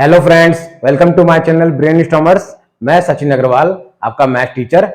Hello friends, welcome to my channel brain stormers. मैं सचिन अग्रवाल, आपका math teacher,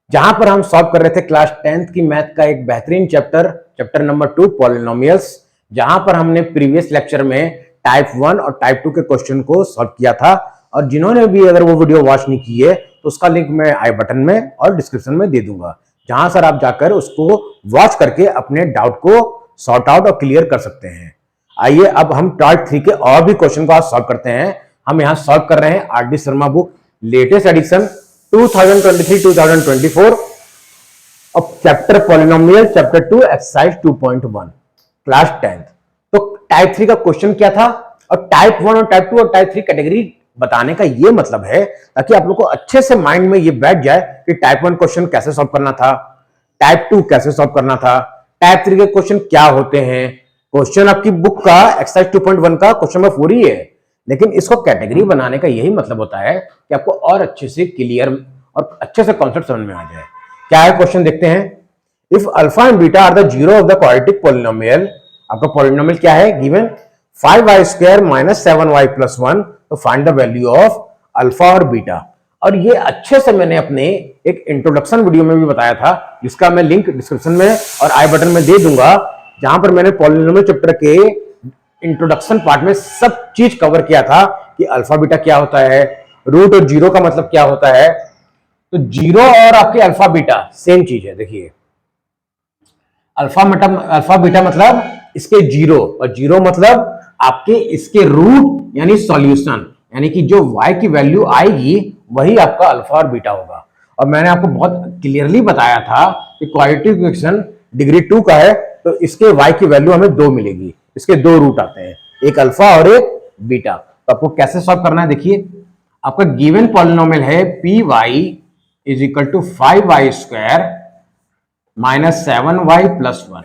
जहां पर हम सॉल्व कर रहे थे क्लास 10th की मैथ का एक बेहतरीन चैप्टर नंबर 2 पॉलिनोमियल्स, जहां पर हमने प्रीवियस लेक्चर में टाइप 1 और टाइप 2 के क्वेश्चन को सॉल्व किया था। और जिन्होंने भी अगर वो वीडियो वॉच नहीं की है तो उसका लिंक मैं आई बटन में और डिस्क्रिप्शन में दे दूंगा, जहां सर आप जाकर उसको वॉच करके अपने डाउट को सॉर्ट आउट और क्लियर कर सकते हैं। आइए अब हम टाइप 3 के और भी क्वेश्चन को आज सॉल्व करते हैं। हम यहां सॉल्व कर रहे हैं RD. Sharma book latest edition 2023-2024 और chapter polynomial chapter 2 exercise 2.1 class 10th। तो टाइप 3 का क्वेश्चन क्या था और टाइप 1 और टाइप 2 और टाइप 3 कैटेगरी बताने का ये मतलब है ताकि आप लोग को अच्छे से माइंड में ये बैठ जाए कि टाइप 1 क्वेश्चन कैसे सॉल्व करना था, टाइप 2 कैसे सॉल्व करना था, टाइप 3 के क्वेश्चन क्या होते हैं। क्वेश्चन आपकी बुक का एक्सरसाइज 2.1 का क्वेश्चन नंबर 4 ही है, लेकिन इसको कैटेगरी बनाने का यही मतलब होता है कि आपको और अच्छे से क्लियर और अच्छे से कॉन्सेप्ट समझ में आ जाए। क्या है क्वेश्चन, देखते हैं। If alpha and beta are the zero of the quadratic polynomial, आपका पॉलिनोमियल क्या है given 5y square minus 7y plus 1, तो find the value of alpha और बीटा। और ये अच्छे से मैंने अपने एक इंट्रोडक्शन वीडियो में भी बताया था, जिसका मैं लिंक डिस्क्रिप्शन में और आई बटन में दे दूंगा, जहां पर मैंने पॉलिनोमियल चैप्टर के इंट्रोडक्शन पार्ट में सब चीज कवर किया था कि अल्फा बीटा क्या होता है, रूट और जीरो का मतलब क्या होता है। तो जीरो और आपके अल्फा बीटा सेम चीज है। देखिए, अल्फा बीटा मतलब इसके जीरो, और जीरो मतलब आपके इसके रूट यानी सॉल्यूशन, यानी कि जो y की वैल्यू आएगी वही आपका अल्फा और बीटा होगा। और मैंने आपको बहुत क्लियरली बताया था कि क्वाड्रेटिक इक्वेशन डिग्री 2 का है, तो इसके y की वैल्यू हमें 2 मिलेगी। इसके दो रूट आते हैं, एक अल्फा और एक बीटा। तो आपको कैसे सॉल्व करना है, देखिए। आपका गिवन पॉलिनोमियल है P Y is equal to 5y square minus 7y plus 1।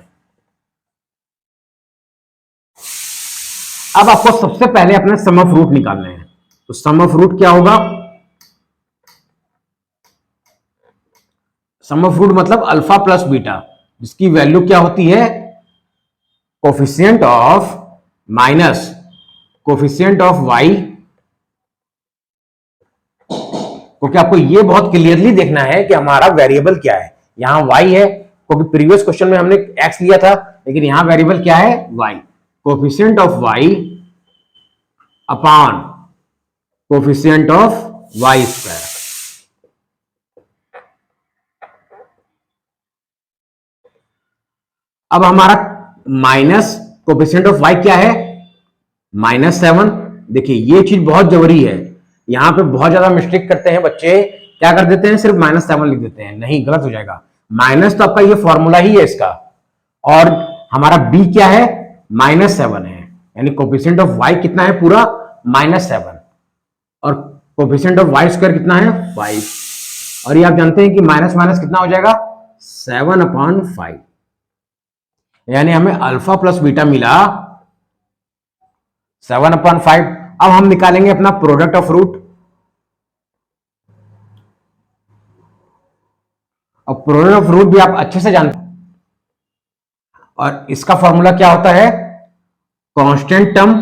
अब आपको सबसे पहले अपने सम ऑफ रूट निकालने हैं। तो सम ऑफ रूट क्या होगा? सम ऑफ रूट मतलब अल्फा प्लस बीटा, जिसकी वैल्यू क्या होती है coefficient of minus coefficient of Y. क्योंकि आपको ये बहुत क्लियरली देखना है कि हमारा वेरिएबल क्या है। यहां y है क्योंकि प्रीवियस क्वेश्चन में हमने x लिया था, लेकिन यहां वेरिएबल क्या है y। Coefficient of y upon coefficient of y square. अब हमारा माइनस कोफिशिएंट ऑफ y क्या है -7। देखिए ये चीज बहुत जरूरी है, यहां पे बहुत ज्यादा मिस्टेक करते हैं बच्चे। क्या कर देते हैं, सिर्फ -7 लिख देते हैं। नहीं, गलत हो जाएगा। माइनस तो आपका ये फॉर्मूला ही है इसका, और हमारा b क्या है -7 है, यानी कोफिशिएंट ऑफ y कितना है पूरा -7, और कोफिशिएंट ऑफ y स्क्वायर कितना है 5। और ये आप जानते हैं कि माइनस माइनस कितना हो जाएगा 7/5, यानी हमें अल्फा प्लस बीटा मिला 7/5। अब हम निकालेंगे अपना प्रोडक्ट ऑफ रूट, और प्रोडक्ट ऑफ रूट भी आप अच्छे से जानते हैं, और इसका फॉर्मूला क्या होता है constant term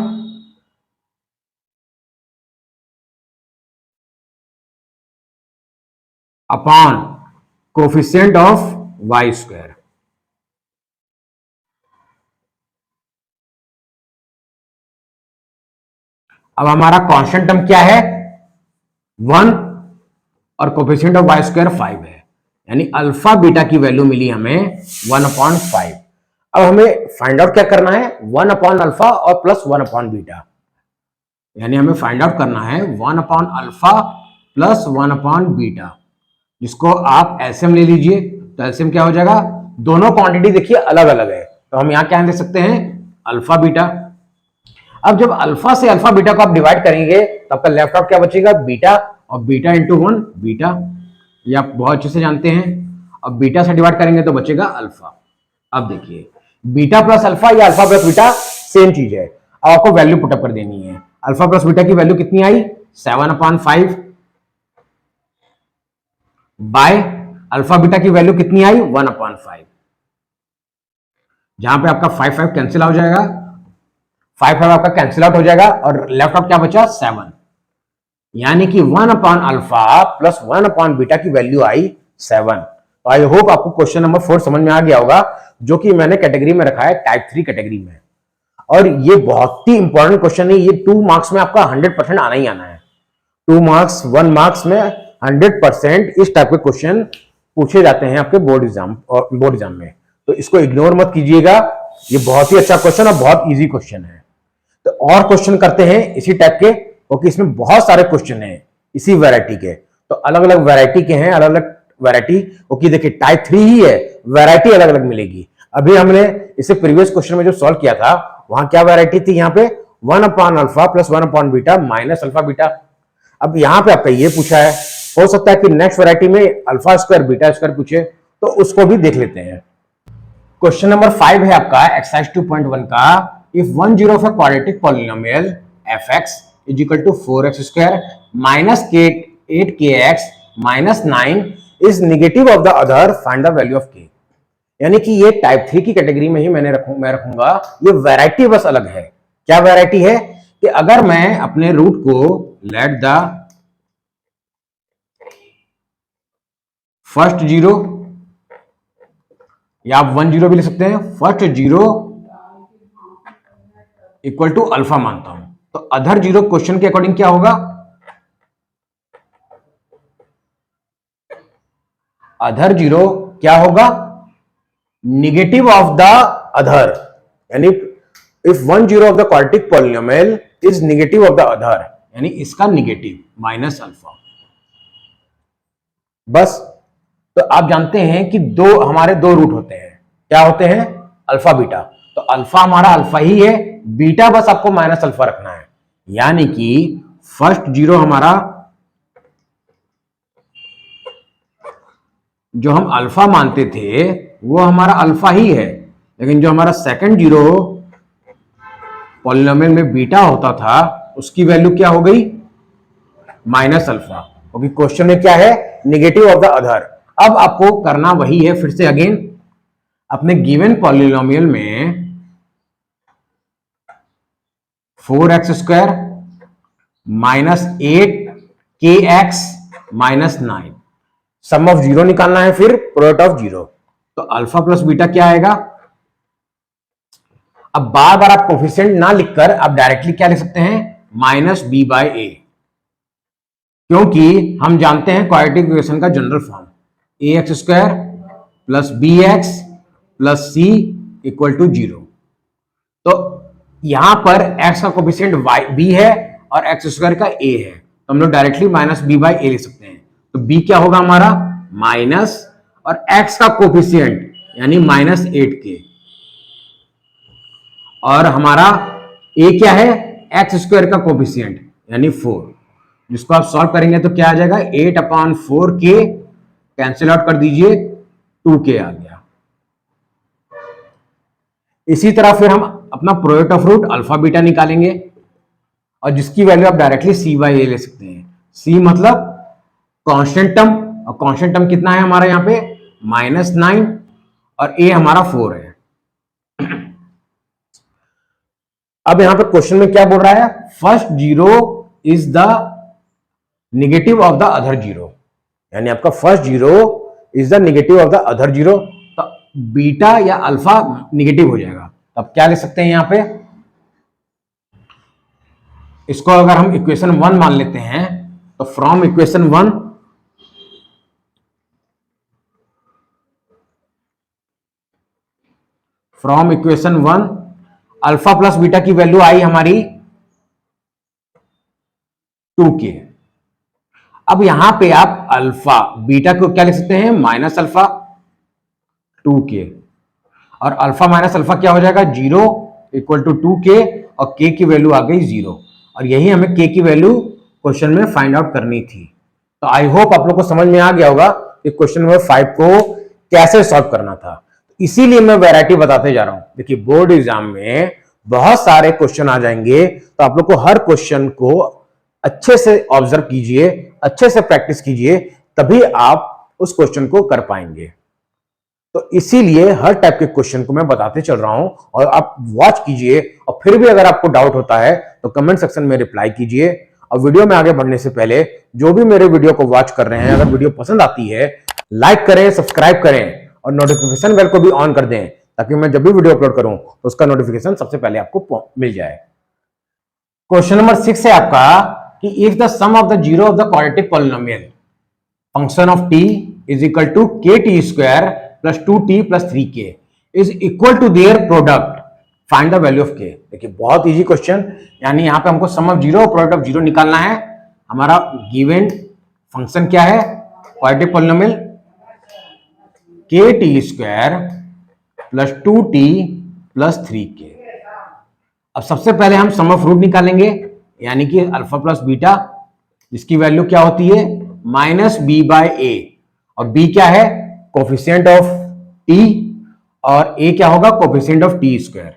upon coefficient of Y square. अब हमारा कांस्टेंट टर्म क्या है 1, और कोफिशिएंट ऑफ वाई स्क्वायर 5 है, यानी अल्फा बीटा की वैल्यू मिली हमें 1/5। अब हमें फाइंड आउट क्या करना है 1 अपॉन अल्फा और प्लस 1 अपॉन बीटा, यानी हमें फाइंड आउट करना है 1 upon alpha plus 1 upon beta, जिसको आप एलसीएम ले लीजिए। तो एलसीएम क्या हो जाएगा, दोनों क्वांटिटी देखिए अलग अलग है, तो हम यहां क्या दे सकते हैं अल्फा बीटा। अब जब अल्फा से अल्फा बीटा को आप डिवाइड करेंगे तो आपका लेफ्ट आउट क्या बचेगा बीटा, और बीटा इंटू 1 बीटा, ये आप बहुत अच्छे से जानते हैं। अब बीटा से डिवाइड करेंगे तो बचेगा अल्फा। अब देखिए बीटा प्लस अल्फा या अल्फा प्लस बीटा सेम चीज है। अब आपको वैल्यू पुटअप कर देनी है। अल्फा प्लस बीटा की वैल्यू कितनी आई 7/5 बाय अल्फा बीटा की वैल्यू कितनी आई 1/5, जहां पे आपका 5 कैंसिल हो जाएगा, 5 5 आपका कैंसिल आउट हो जाएगा और लेफ्ट आउट क्या बचा 7, यानी कि 1 upon alpha plus 1 upon beta की वैल्यू आई 7। तो आई होप आपको क्वेश्चन नंबर 4 समझ में आ गया होगा, जो कि मैंने कैटेगरी में रखा है टाइप 3 कैटेगरी में। और ये बहुत ही इंपॉर्टेंट क्वेश्चन है, ये 2 मार्क्स में आपका 100% आना ही आना है। 2 मार्क्स 1 मार्क्स में 100% इस टाइप के क्वेश्चन पूछे जाते हैं आपके बोर्ड एग्जाम में। तो इसको इग्नोर मत कीजिएगा, ये बहुत ही अच्छा क्वेश्चन और बहुत इजी क्वेश्चन है। तो और क्वेश्चन करते हैं इसी टाइप के, क्योंकि इसमें बहुत सारे क्वेश्चन हैं इसी वैरायटी के। तो अलग अलग वैरायटी के हैं, अलग अलग वैरायटी, क्योंकि देखिए टाइप 3 ही है, वैरायटी अलग अलग मिलेगी। अभी हमने इसे प्रीवियस क्वेश्चन में जो सॉल्व किया था वहां क्या वैरायटी थी, यहाँ पे 1 upon alpha plus 1 upon beta minus alpha beta. अब यहां पे आपका ये पूछा है, हो सकता है कि नेक्स्ट वैरायटी में अल्फा स्क्वायर बीटा स्क्वायर पूछे, तो उसको भी देख लेते हैं। क्वेश्चन नंबर 5 है आपका एक्सरसाइज 2.1 का। If 1 zero of a quadratic polynomial fx is equal to 4x square minus 8kx minus 9 is negative of the other, find the value of k। यानी कि ये टाइप 3 की कैटेगरी में ही मैं रखूंगा, ये वैरायटी बस अलग है। क्या वैरायटी है कि अगर मैं अपने रूट को लेट द फर्स्ट जीरो, या आप 1 जीरो भी ले सकते हैं, first zero equal to alpha मानता हूं, तो अदर जीरो क्वेश्चन के अकॉर्डिंग क्या होगा, अदर जीरो क्या होगा, नेगेटिव ऑफ द अदर। यानी if 1 zero of the quadratic polynomial is negative of the other, यानी इसका नेगेटिव माइनस अल्फा। बस। तो आप जानते हैं कि हमारे दो रूट होते हैं, क्या होते हैं, अल्फा बीटा। तो अल्फा हमारा अल्फा ही है, बीटा बस आपको माइनस अल्फा रखना है। यानी कि फर्स्ट जीरो हमारा जो हम अल्फा मानते थे वो हमारा अल्फा ही है, लेकिन जो हमारा सेकंड जीरो पॉलिनोमियल में बीटा होता था उसकी वैल्यू क्या हो गई, माइनस अल्फा, क्योंकि क्वेश्चन में क्या है, नेगेटिव ऑफ द अदर। अब आपको करना वही है, फिर से अगेन अपने गिवन पॉलिनोमियल में 4x square minus 8kx minus 9 sum of zero निकालना है, फिर प्रोडक्ट ऑफ जीरो। तो अल्फा प्लस बीटा क्या आएगा, अब बार बार आप कोफिशिएंट ना लिखकर आप डायरेक्टली क्या लिख सकते हैं, माइनस बी बाय ए, क्योंकि हम जानते हैं क्वाड्रेटिक इक्वेशन का general form, A X square plus B X plus C equal to 0। तो यहां पर x का कोफिशिएंट बी है और एक्स स्क्वायर का a है, तो हम लोग डायरेक्टली माइनस बी बाई ए लिख सकते हैं। तो b क्या होगा हमारा, माइनस, और x का कोफिशिएंट यानी माइनस 8k, और हमारा a क्या है, एक्स स्क्वायर का कोफिशिएंट यानी 4, जिसको आप सॉल्व करेंगे तो क्या आ जाएगा, 8/4k, कैंसिल आउट कर दीजिए, 2k आ गया। इसी तरह फिर हम अपना product of root alpha beta निकालेंगे, और जिसकी वैल्यू आप डायरेक्टली सी बाई ए ले सकते हैं। सी मतलब कांस्टेंट टर्म, और कांस्टेंट टर्म कितना है हमारा यहाँ पे, -9, और ए हमारा 4 है। अब यहां पर क्वेश्चन में क्या बोल रहा है, first zero is the negative of the other zero, यानी आपका first zero is the negative of the other zero. तो बीटा या अल्फा नेगेटिव हो जाएगा, तो अब क्या लिख सकते हैं यहां पे, इसको अगर हम इक्वेशन 1 मान लेते हैं, तो from equation 1 alpha plus beta की वैल्यू आई हमारी 2k। अब यहां पे आप अल्फा बीटा को क्या लिख सकते हैं, माइनस अल्फा 2k, और अल्फा माइनस अल्फा क्या हो जाएगा, 0 इक्वल टू 2k, और k की वैल्यू आ गई 0, और यही हमें k की वैल्यू क्वेश्चन में फाइंड आउट करनी थी। तो आई होप आप लोग को समझ में आ गया होगा कि क्वेश्चन नंबर 5 को कैसे सॉल्व करना था। इसीलिए मैं वैरायटी बताते जा रहा हूं। देखिए बोर्ड एग्जाम में बहुत सारे क्वेश्चन आ जाएंगे, तो आप लोग को हर क्वेश्चन को अच्छे से ऑब्जर्व कीजिए, अच्छे से प्रैक्टिस कीजिए, तभी आप उस क्वेश्चन को कर पाएंगे। तो इसीलिए हर टाइप के क्वेश्चन को मैं बताते चल रहा हूं और आप वॉच कीजिए, और फिर भी अगर आपको डाउट होता है तो कमेंट सेक्शन में रिप्लाई कीजिए। और वीडियो में आगे बढ़ने से पहले जो भी मेरे वीडियो को वॉच कर रहे हैं, अगर वीडियो पसंद आती है लाइक करें, सब्सक्राइब करें और नोटिफिकेशन बेल को भी ऑन कर दें, ताकि मैं जब भी वीडियो अपलोड करूं तो उसका नोटिफिकेशन सबसे पहले आपको मिल जाए। क्वेश्चन नंबर 6 है आपका कि if the sum of the zero of the quadratic polynomial function of t is equal to kt square plus 2t plus 3k is equal to their product, find the value of k। देखिए बहुत easy question, यानी यहां पे हमको sum of zero और product of zero निकालना है। हमारा गिवन फंक्शन क्या है, quadratic polynomial kt square plus 2t plus 3k। अब सबसे पहले हम सम ऑफ रूट निकालेंगे, यानी कि अल्फा प्लस बीटा, जिसकी वैल्यू क्या होती है माइनस बी बाय ए, और बी क्या है कोफिशिएंट ऑफ टी, और ए क्या होगा कोफिशिएंट ऑफ टी स्क्वायर।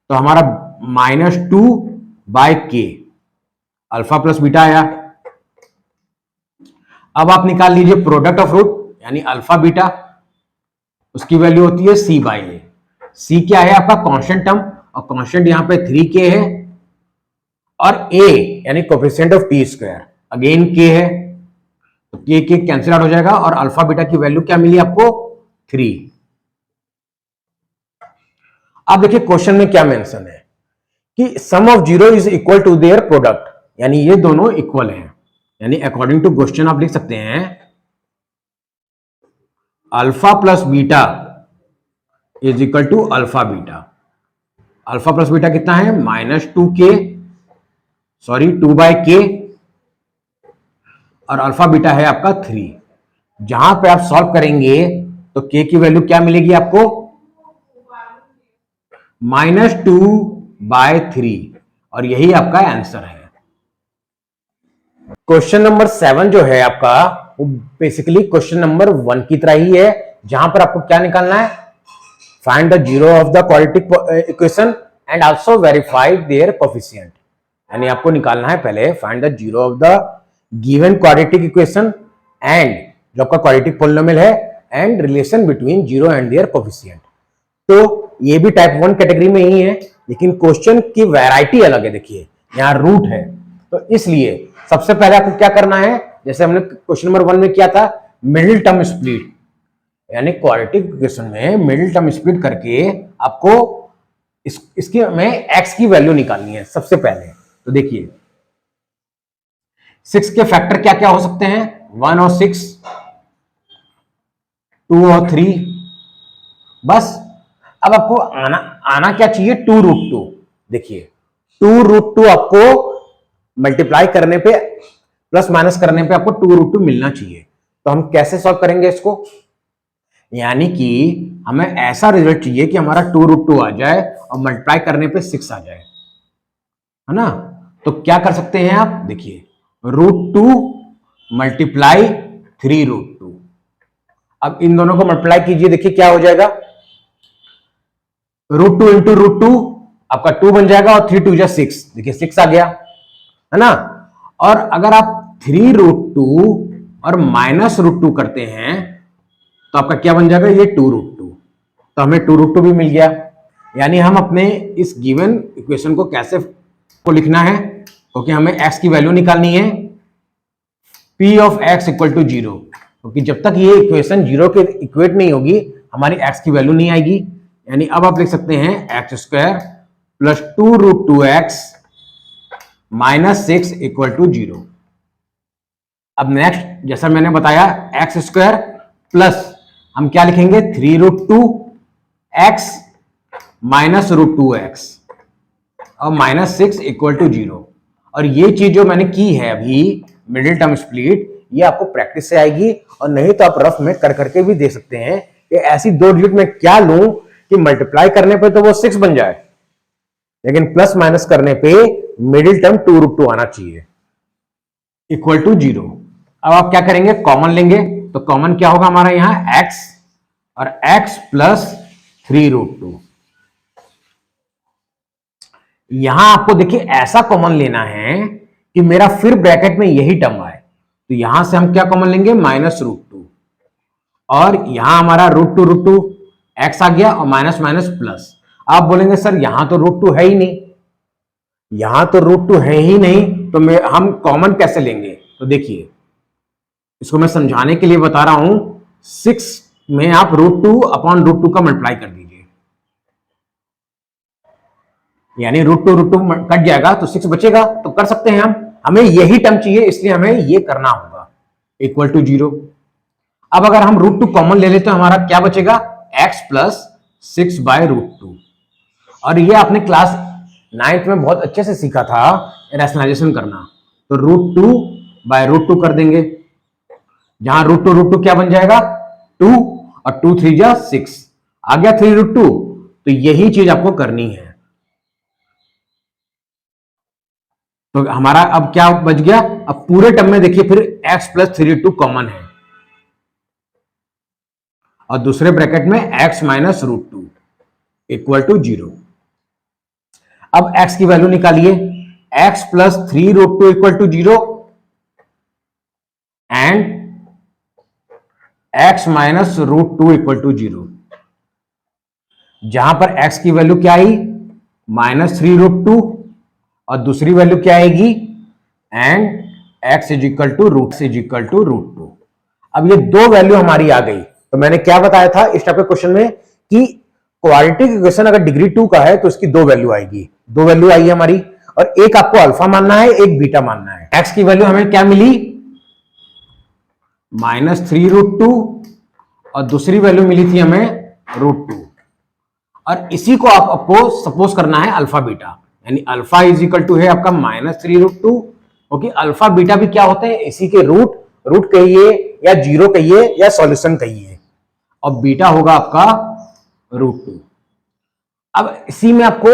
तो हमारा -2 बाय के, अल्फा प्लस बीटा आया। अब आप निकाल लीजिए प्रोडक्ट ऑफ रूट, यानी अल्फा बीटा, उसकी वैल्यू होती है सी बाय ए। सी क्या है आपका कांस्टेंट टर्म, और कांस्टेंट यहां पे 3k है, और a यानी coefficient of T square again k है, तो k कैंसिल आउट हो जाएगा, और अल्फा बीटा की वैल्यू क्या मिली आपको 3। अब देखिए क्वेश्चन में क्या मेंशन है कि sum of zero is equal to their product, यानी ये दोनों इक्वल हैं, यानी अकॉर्डिंग टू क्वेश्चन आप लिख सकते हैं alpha plus beta is equal to alpha beta. Alpha plus beta कितना है -2k, सॉरी 2/k, और अल्फा बीटा है आपका 3। जहां पे आप सॉल्व करेंगे तो k की वैल्यू क्या मिलेगी आपको -2/3, और यही आपका आंसर है। क्वेश्चन नंबर 7 जो है आपका वो बेसिकली क्वेश्चन नंबर 1 की तरह ही है, जहां पर आपको क्या निकालना है, find the zero of the quadratic equation and also verify their coefficient. यानी आपको निकालना है पहले find the zero of the given quadratic equation and जो आपका क्वाड्रेटिक पॉलिनोमियल है, and relation between zero and their coefficient. तो ये भी टाइप 1 कैटेगरी में ही है, लेकिन क्वेश्चन की वैरायटी अलग है। देखिए यहाँ रूट है, तो इसलिए सबसे पहले आपको क्या करना है, जैसे हमने क्वेश्चन नंबर 1 में किया था मिडिल टर्म स्प्लिट, यानी क्वाड्रेटिक इक्वेशन में मिडिल टर्म स्प्लिट करके आपको इसके में x की वैल्यू निकालनी है सबसे पहले। तो देखिए 6 के फैक्टर क्या क्या हो सकते हैं, 1 और 6, 2 और 3, बस। अब आपको आना क्या चाहिए 2√2। देखिए 2√2 आपको मल्टीप्लाई करने पे प्लस माइनस करने पे आपको 2√2 मिलना चाहिए। तो हम कैसे सॉल्व करेंगे इसको, यानी कि हमें ऐसा रिजल्ट चाहिए कि हमारा 2√2 आ जाए और मल्टीप्लाई करने पे 6 आ जाए, है ना। तो क्या कर सकते हैं आप, देखिए √2 मल्टीप्लाई 3√2। अब इन दोनों को मल्टीप्लाई कीजिए, देखिए क्या हो जाएगा, √2 इंटू √2 आपका 2 बन जाएगा, और 3 2 6, देखिए 6 आ गया, है ना। और अगर आप 3√2 और -√2 करते हैं तो आपका क्या बन जाएगा, ये 2√2। तो हमें 2√2 भी मिल गया। यानी हम अपने इस गिवन इक्वेशन को कैसे को लिखना है, क्योंकि हमें x की वैल्यू निकालनी है, p of x equal to 0, क्योंकि जब तक ये इक्वेशन 0 के इक्वेट नहीं होगी हमारी x की वैल्यू नहीं आएगी। यानी अब आप लिख सकते हैं x square plus 2√2x minus 6 equal to 0। अब नेक्स्ट जैसा मैंने बताया x स्क्वायर प्लस हम क्या लिखेंगे 3√2x माइनस √2x और माइनस 6 इक्वल टू 0। और ये चीज जो मैंने की है अभी मिडिल टर्म स्प्लिट, ये आपको प्रैक्टिस से आएगी, और नहीं तो आप रफ में कर करके भी दे सकते हैं कि ऐसी दो डिजिट में क्या लूं कि मल्टीप्लाई करने पे तो वो 6 बन जाए, लेकिन प्लस माइनस करने पे मिडिल टर्म 2√2 आना चाहिए इक्वल टू 0। अब आप क्या करेंगे, कॉमन लेंगे, तो कॉमन क्या होगा हमारा यहां x और x प्लस 3√2। यहां आपको देखिए ऐसा कॉमन लेना है कि मेरा फिर ब्रैकेट में यही टर्म आए, तो यहां से हम क्या कॉमन लेंगे -√2, और यहां हमारा √2 एक्स आ गया और माइनस माइनस प्लस। आप बोलेंगे सर यहां तो रूट टू है ही नहीं, यहां तो रूट टू है ही नहीं, तो हम कॉमन कैसे लेंगे? तो देखिए इसको मैं समझाने के लिए बता रहा हूं। 6 में आप root two upon root two का मल्टीप्लाई कर दीजिए, यानी रूट टू कट जाएगा तो 6 बचेगा, तो कर सकते हैं हम। हमें यही टर्म चाहिए, इसलिए हमें ये करना होगा, इक्वल टू 0। अब अगर हम रूट टू कॉमन ले लेते हैं, हमारा क्या बचेगा? x plus 6 by root two. और ये आपने क्लास 9th में बहुत अच्छे से सीखा था रैशनलाइजेशन करना। तो root two by root two कर देंगे, जहां रूट टू क्या बन जाएगा? 2, और 2 3 जा 6 आ गया 3 रूट टू। तो यही चीज आपको करनी है। तो हमारा अब क्या बच गया? अब पूरे टर्म में देखिए फिर x plus 3 root two common है, और दूसरे ब्रैकेट में x minus root two equal to 0। अब x की वैल्यू निकालिए, x plus 3 root two equal to 0 and x minus root two equal to 0। जहां पर x की वैल्यू क्या आई? माइनस 3 रूट टू, और दूसरी वैल्यू क्या आएगी? And x is equal to root two. अब ये दो वैल्यू हमारी आ गई। तो मैंने क्या बताया था इस टाइप के क्वेश्चन में कि क्वाड्रेटिक इक्वेशन अगर डिग्री 2 का है तो इसकी दो वैल्यू आएगी। दो वैल्यू आई है हमारी, और एक आपको अल्फा मानना है, एक बीटा मानना है। x की वैल्यू हमें क्या मिली? माइनस 3 रूट टू, और दूसरी वैल्यू मिली थी हमें रूट टू। और इसी को आपको सपोज करना है अल्फा बीटा, यानी अल्फा इज इक्वल टू है आपका माइनस 3 रूट टू, क्योंकि अल्फा बीटा भी क्या होते हैं? इसी के रूट कहिए या जीरो कहिए या सॉल्यूशन कहिए, और बीटा होगा आपका रूट टू। अब इसी में आपको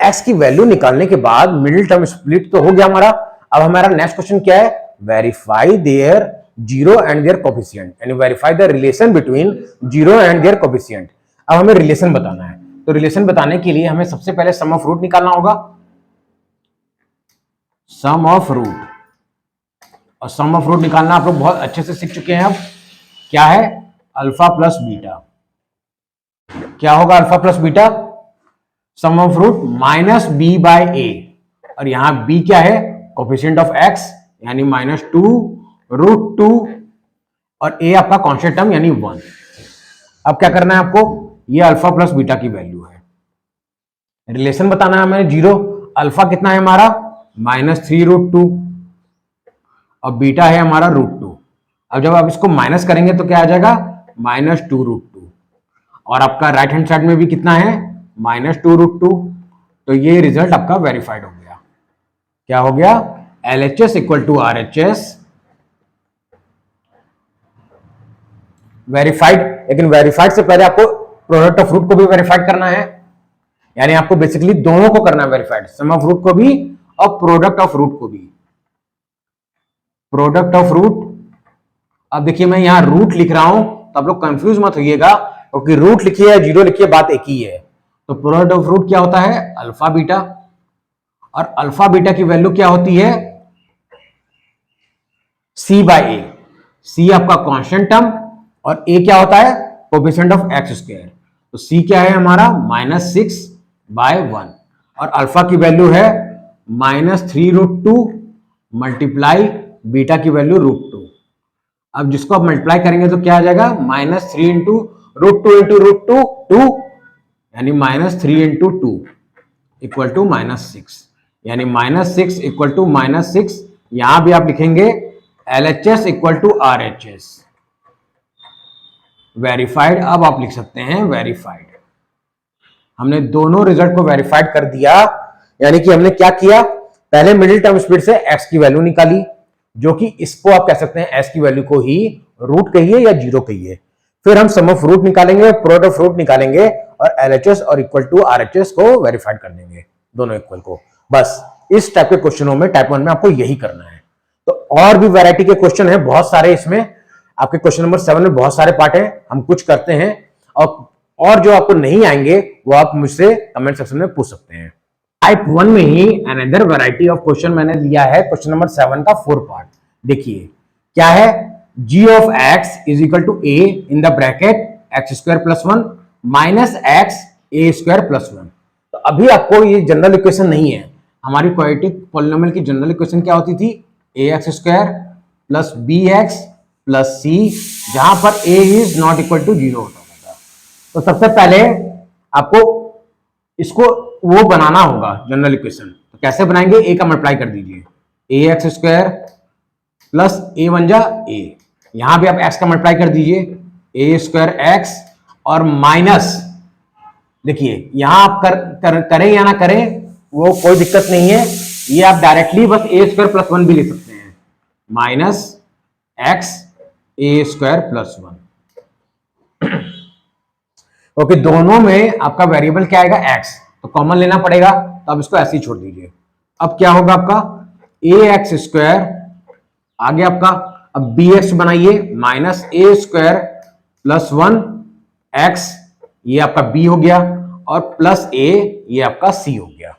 x की वैल्यू निकालने के बाद मिडिल टर्म स्प्लिट तो हो गया हमारा। अब हमारा नेक्स्ट क्वेश्चन क्या है? Verify their zero and their coefficient, यानी verify the relation between zero and their coefficient. अब हमें रिलेशन बताना है, तो रिलेशन बताने के लिए हमें सबसे पहले सम ऑफ रूट निकालना होगा। सम ऑफ रूट, और सम ऑफ रूट निकालना आप लोग बहुत अच्छे से सीख चुके हैं। अब क्या है? Alpha plus beta. क्या होगा alpha plus beta? Sum of root minus B by A, और यहां बी क्या है? कोफिशिएंट ऑफ एक्स, यानी माइनस 2 रूट टू, और ए आपका कांस्टेंट टर्म यानी 1। अब क्या करना है आपको? ये अल्फा प्लस बीटा की वैल्यू है, रिलेशन बताना है हमें जीरो। अल्फा कितना है हमारा? माइनस 3 रूट टू, और बीटा है हमारा रूट टू। अब जब आप इसको माइनस करेंगे तो क्या आ जाएगा? माइनस 2 रूट टू, और आपका राइट हैंड साइड में भी कितना है? Minus 2 root two. तो ये रिजल्ट आपका वेरीफाइड हो गया। क्या हो गया? LHS equal to RHS verified. लेकिन वेरीफाइड से पहले आपको प्रोडक्ट ऑफ रूट को भी वेरीफाइड करना है, यानी आपको बेसिकली दोनों को करना है वेरीफाइड, सम ऑफ रूट को भी और प्रोडक्ट ऑफ रूट को भी। प्रोडक्ट ऑफ रूट, अब देखिए मैं यहां रूट लिख रहा हूं तो आप लोग कंफ्यूज मत होइएगा, क्योंकि रूट लिखिए या जीरो लिखिए बात एक ही है। तो प्रोडक्ट ऑफ रूट क्या होता है? अल्फा बीटा, और अल्फा बीटा की वैल्यू क्या होती है? सी बाय ए। सी आपका कांस्टेंट टर्म, और ए क्या होता है? Coefficient of x square. तो सी क्या है हमारा? माइनस 6 बाय 1, और अल्फा की वैल्यू है minus 3 root two multiply beta की वैल्यू रूट टू। अब जिसको आप मल्टीप्लाई करेंगे तो क्या आ जाएगा? माइनस 3 इंटू रूट टू 2, यानी minus 3 into 2 equal to minus 6, यानी माइनस 6 इक्वल टू माइनस 6। यहां भी आप लिखेंगे LHS equal to RHS verified. अब आप लिख सकते हैं वेरीफाइड। हमने दोनों रिजल्ट को वेरीफाइड कर दिया, यानी कि हमने क्या किया? पहले मिडिल टर्म स्प्लिट से x की वैल्यू निकाली, जो कि इसको आप कह सकते हैं s की वैल्यू को ही रूट कहिए या जीरो कहिए। फिर हम सम ऑफ रूट निकालेंगे, प्रोडक्ट ऑफ रूट निकालेंगे, और LHS और इक्वल टू RHS को वेरीफाइड कर देंगे, दोनों इक्वल को। बस इस टाइप के क्वेश्चनों में टाइप 1 में आपको यही करना है। तो और भी वैरायटी के क्वेश्चन है बहुत सारे इसमें। आपके क्वेश्चन नंबर 7 में बहुत सारे पार्ट हैं, हम कुछ करते हैं, और जो आपको नहीं आएंगे वो आप मुझसे कमेंट सेक्शन में पूछ सकते हैं। टाइप 1 में ही अनदर वैरायटी ऑफ क्वेश्चन मैंने लिया है, क्वेश्चन नंबर 7 का 4 पार्ट। देखिए क्या है? g of x is equal to a in the bracket x square plus 1 minus X A square plus one. तो अभी आपको ये जनरल इक्वेशन नहीं है, हमारी क्वाड्रेटिक पॉलिनोमियल की जनरल इक्वेशन क्या होती थी, A X square plus B X plus C, जहां पर A is not equal to 0 होता था। तो सबसे पहले आपको इसको वो बनाना होगा जनरल इक्वेशन। तो कैसे बनाएंगे, ए का मल्टीप्लाई कर दीजिए, ए एक्स स्क्वायर प्लस ए वन जा ए, यहां भी आप एक्स का मल्टीप्लाई कर दीजिए, ए स्क्वायर एक्स और माइनस, देखिए यहां आप करें या ना करें वो कोई दिक्कत नहीं है, ये आप डायरेक्टली बस ए स्क्वायर प्लस वन भी लिख सकते हैं, minus X A square plus one. Okay, दोनों में आपका वेरिएबल क्या आएगा, एक्स, तो कॉमन लेना पड़ेगा, तो अब इसको ऐसे ही छोड़ दीजिए। अब क्या होगा आपका ए एक्स स्क्वायर, आगे आपका अब बी एक्स बनाइए, minus A square plus one x, ये आपका बी हो गया, और प्लस ए, ये आपका सी हो गया।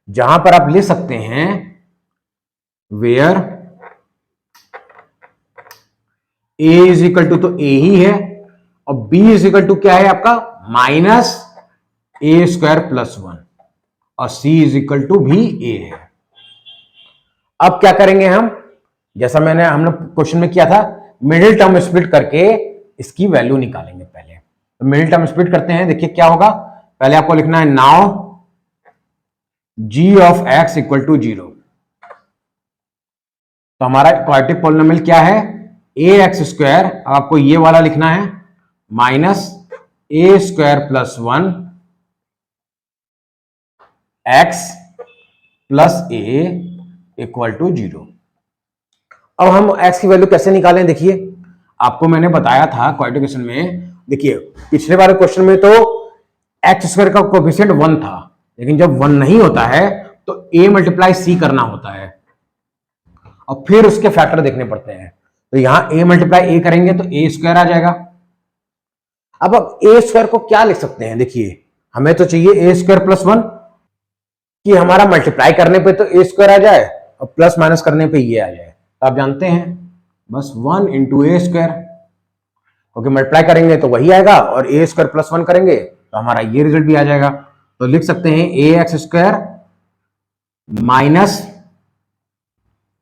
जहां पर आप ले सकते हैं where A is equal to, तो ए ही है, और b इज इक्वल टू क्या है आपका, minus A square plus one, और c इज इक्वल टू भी a है। अब क्या करेंगे हम, जैसा हमने क्वेश्चन में किया था, मिडिल टर्म स्प्लिट करके इसकी वैल्यू निकालेंगे पहले। तो मिडिल टर्म स्प्लिट करते हैं, देखिए क्या होगा, पहले आपको लिखना है now g of x equal to 0। तो हमारा क्वाड्रेटिक पॉलिनोमियल क्या है, ए एक्स स्क्वायर, आपको ये वाला लिखना है, minus A square plus one X plus A equal to 0। अब हम x की वैल्यू कैसे निकालें, देखिए आपको मैंने बताया था क्वाड्रेटिक में, देखिए पिछले बार क्वेश्चन में तो एक्स स्क्वायर का कोएफिशिएंट 1 था, लेकिन जब 1 नहीं होता है तो a मल्टीप्लाई सी करना होता है, और फिर उसके फैक्टर देखने पड़ते हैं। तो यहां a मल्टीप्लाई a करेंगे तो a स्क्वायर आ जाएगा। अब a स्क्वायर को क्या लिख सकते हैं, देखिए हमें तो चाहिए a स्क्वायर प्लस वन, कि हमारा मल्टीप्लाई करने पे तो a स्क्वायर आ जाए और प्लस माइनस करने पे ये आ जाए। तो आप जानते हैं बस 1 इंटू ए स्क्वायर, क्योंकि मल्टीप्लाई करेंगे तो वही आएगा, और ए स्क्वायर प्लस वन करेंगे तो हमारा ये रिजल्ट भी आ जाएगा। तो लिख सकते हैं ए एक्स स्क्वायर माइनस,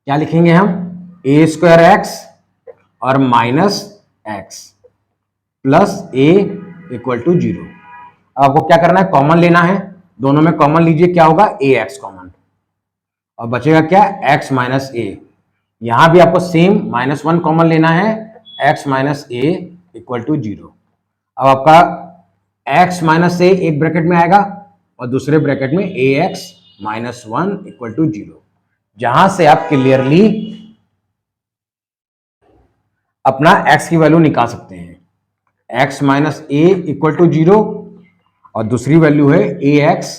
क्या लिखेंगे हम, ए स्क्वायर एक्स और minus X plus A equal to 0। आपको क्या करना है, कॉमन लेना है, दोनों में कॉमन लीजिए, क्या होगा, ए एक्स कॉमन, और बचेगा क्या, एक्स माइनस ए। यहां भी आपको सेम माइनस वन कॉमन लेना है, X minus A equal to 0। अब आपका एक्स माइनस ए एक ब्रैकेट में आएगा और दूसरे ब्रैकेट में A X minus one equal to 0, जहां से आप क्लियरली अपना x की वैल्यू निकाल सकते हैं, x minus A equal to 0, और दूसरी वैल्यू है A X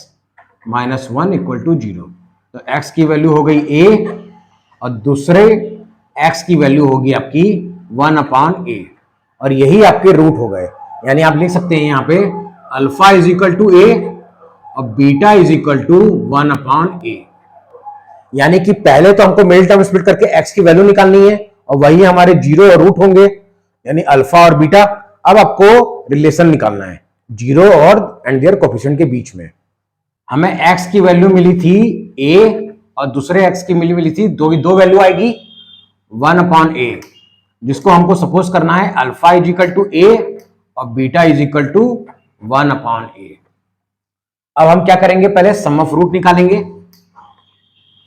minus one equal to 0। तो x की वैल्यू हो गई a, और दूसरे x की वैल्यू होगी आपकी 1 अपॉन ए, और यही आपके रूट हो गए। यानी आप लिख सकते हैं यहाँ पे alpha is equal to A और beta is equal to 1 upon A. यानी कि पहले तो हमको मिडिल टर्म स्प्लिट करके x की वैल्यू निकालनी है, और वही हमारे जीरो और रूट होंगे, यानी अल्फा और बीटा। अब आपको रिलेशन निकालना है जीरो और एंड देयर कोएफिशिएंट के बीच में। हमें x की वैल्यू मिली थी a, और दूसरे x की मिली थी दो वैल्यू आएगी 1 अपॉन ए, जिसको हमको सपोज करना है alpha is equal to A और beta is equal to 1 upon A. अब हम क्या करेंगे, पहले सम ऑफ रूट निकालेंगे,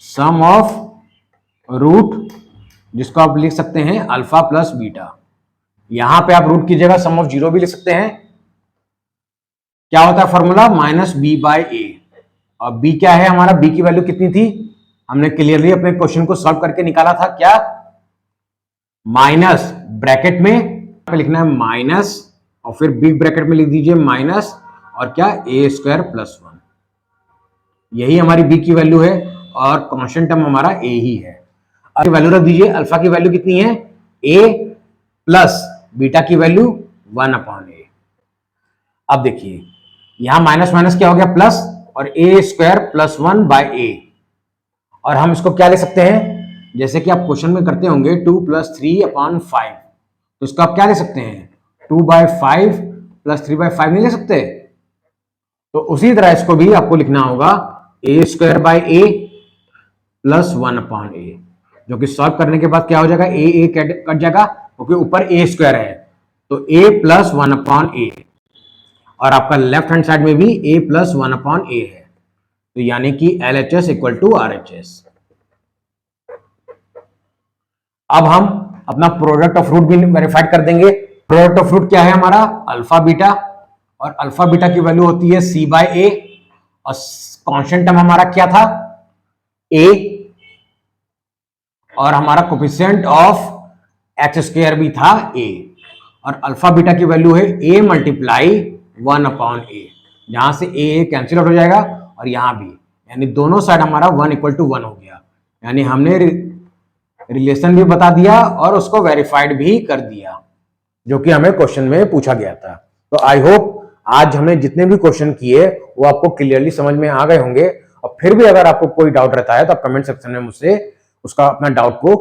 सम ऑफ रूट, जिसको आप लिख सकते हैं अल्फा प्लस बीटा। यहां पे आप रूट की जगह सम ऑफ जीरो भी लिख सकते हैं। क्या होता है formula, minus B by A, और बी क्या है हमारा, बी की वैल्यू कितनी थी, हमने क्लियरली अपने क्वेश्चन को सॉल्व करके निकाला था, क्या, माइनस ब्रैकेट में पे लिखना है माइनस, और फिर बिग ब्रैकेट में लिख दीजिए माइनस, और क्या, ए स्क्वायर प्लस वन। यही हमारी बी की वैल्यू है, और कांस्टेंट टर्म हमारा ए ही है। अब वैल्यू रख दीजिए, अल्फा की वैल्यू कितनी है, ए प्लस बीटा की वैल्यू 1 अपॉन ए। अब देखिए यहां माइनस माइनस क्या हो गया, प्लस, और ए स्क्वायर प्लस 1 बाय ए, और हम इसको क्या ले सकते हैं, जैसे कि आप क्वेश्चन में करते होंगे 2 प्लस 3 अपॉन 5, तो इसको आप क्या ले सकते हैं, 2 बाय 5 +3/5 नहीं ले सकते? तो उसी तरह इसको भी आपको लिखना होगा a² प्लस 1/a, जो कि सॉल्व करने के बाद क्या हो जाएगा, a कट जाएगा क्योंकि ऊपर a² है, तो a प्लस 1/a, और आपका लेफ्ट हैंड साइड में भी a प्लस 1/a है, तो यानी कि LHS इक्वल टू RHS। अब हम अपना प्रोडक्ट ऑफ रूट भी वेरीफाइड कर देंगे। प्रोडक्ट ऑफ रूट क्या है हमारा, अल्फा बीटा, और अल्फा बीटा की वैल्यू होती है c/a, और कांस्टेंट टर्म हमारा क्या था, a, और हमारा कोफिशिएंट ऑफ x² भी था a, और अल्फा बीटा की वैल्यू है a मल्टीप्लाई 1/a, जहां से a कैंसिल आउट हो जाएगा और यहां भी, यानी दोनों साइड हमारा 1 हो गया, यानी हमने रिलेशन भी बता दिया और उसको वेरीफाइड भी कर दिया, जो कि हमें क्वेश्चन में पूछा गया था। तो आई होप आज हमने जितने भी क्वेश्चन किए वो आपको क्लियरली समझ में आ गए होंगे, और फिर भी अगर आपको कोई डाउट रहता है तो आप कमेंट सेक्शन में मुझसे उसका अपना डाउट को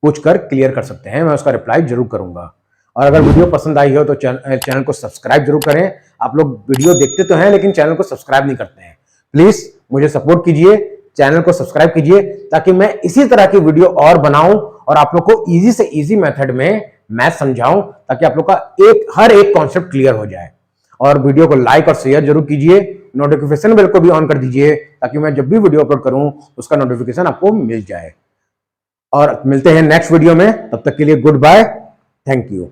पूछकर क्लियर कर सकते हैं, मैं उसका रिप्लाई जरूर करूंगा। और अगर वीडियो पसंद आई हो तो चैनल को सब्सक्राइब जरूर करें। आप लोग वीडियो देखते तो हैं लेकिन चैनल को सब्सक्राइब नहीं करते हैं, प्लीज मुझे सपोर्ट कीजिए, चैनल को सब्सक्राइब कीजिए, ताकि मैं इसी तरह की वीडियो और बनाऊं और आप लोग को इजी से इजी मेथड में मैथ समझाऊं, ताकि आप लोग का हर एक कॉन्सेप्ट क्लियर हो जाए। और वीडियो को लाइक और शेयर जरूर कीजिए, नोटिफिकेशन बेल को भी ऑन कर दीजिए, ताकि मैं जब भी वीडियो अपलोड करूं उसका नोटिफिकेशन आपको मिल जाए। और मिलते हैं नेक्स्ट वीडियो में, तब तक के लिए गुड बाय, थैंक यू।